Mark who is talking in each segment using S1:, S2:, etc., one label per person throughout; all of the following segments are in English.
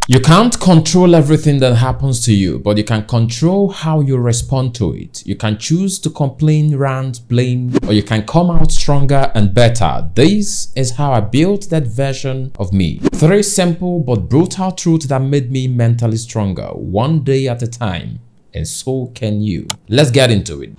S1: You can't control everything that happens to you, but you can control how you respond to it. You can choose to complain, rant, blame, or you can come out stronger and better. This is how I built that version of me. 3 simple but brutal truths that made me mentally stronger, one day at a time. And so can you. Let's get into it.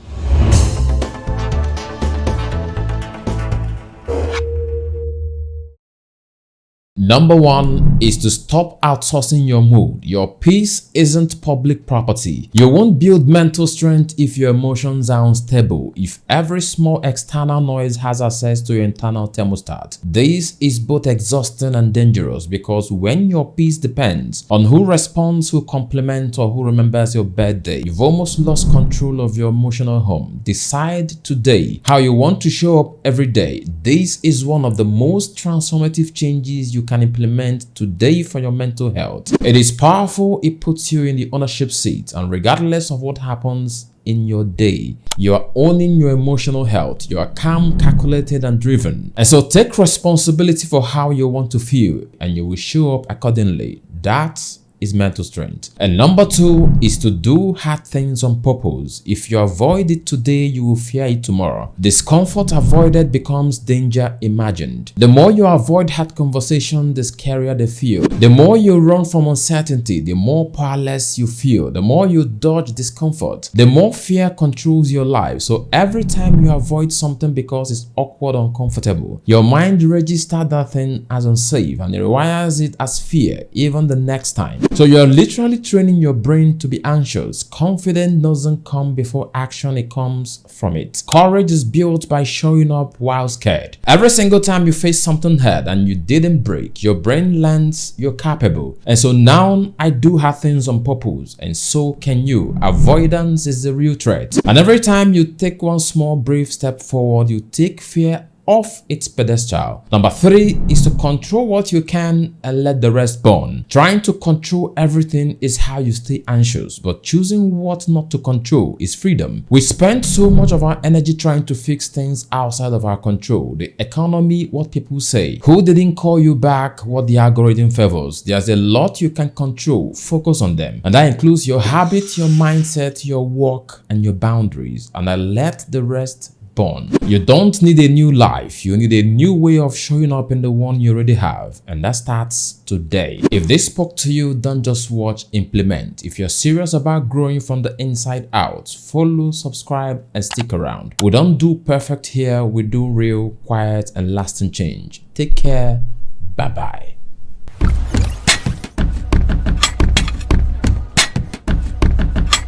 S1: Number 1 is to stop outsourcing your mood. Your peace isn't public property. You won't build mental strength if your emotions are unstable, if every small external noise has access to your internal thermostat. This is both exhausting and dangerous because when your peace depends on who responds, who compliments, or who remembers your birthday, you've almost lost control of your emotional home. Decide today how you want to show up every day. This is one of the most transformative changes you can implement today for your mental health. It is powerful. It puts you in the ownership seat, and regardless of what happens in your day, you are owning your emotional health. You are calm, calculated, and driven. And so take responsibility for how you want to feel, and you will show up accordingly. That is mental strength. And number 2 is to do hard things on purpose. If you avoid it today, you will fear it tomorrow. Discomfort avoided becomes danger imagined. The more you avoid hard conversation, the scarier they feel. The more you run from uncertainty, the more powerless you feel. The more you dodge discomfort, the more fear controls your life. So every time you avoid something because it's awkward or uncomfortable, your mind registers that thing as unsafe and it rewires it as fear even the next time. So you're literally training your brain to be anxious. Confidence doesn't come before action, it comes from it. Courage is built by showing up while scared. Every single time you face something hard and you didn't break, your brain learns you're capable. And so now I do hard things on purpose, and so can you. Avoidance is the real threat. And every time you take one small brave step forward, you take fear off its pedestal. Number 3 is to control what you can and let the rest burn. Trying to control everything is how you stay anxious, but choosing what not to control is freedom. We spend so much of our energy trying to fix things outside of our control. The economy, what people say, who didn't call you back, what the algorithm favors. There's a lot you can control. Focus on them. And that includes your habit, your mindset, your work, and your boundaries. And I let the rest born. You don't need a new life, you need a new way of showing up in the one you already have, and that starts today. If this spoke to you, don't just watch, implement. If you're serious about growing from the inside out, follow, subscribe, and stick around. We don't do perfect here, we do real, quiet, and lasting change. Take care. Bye bye.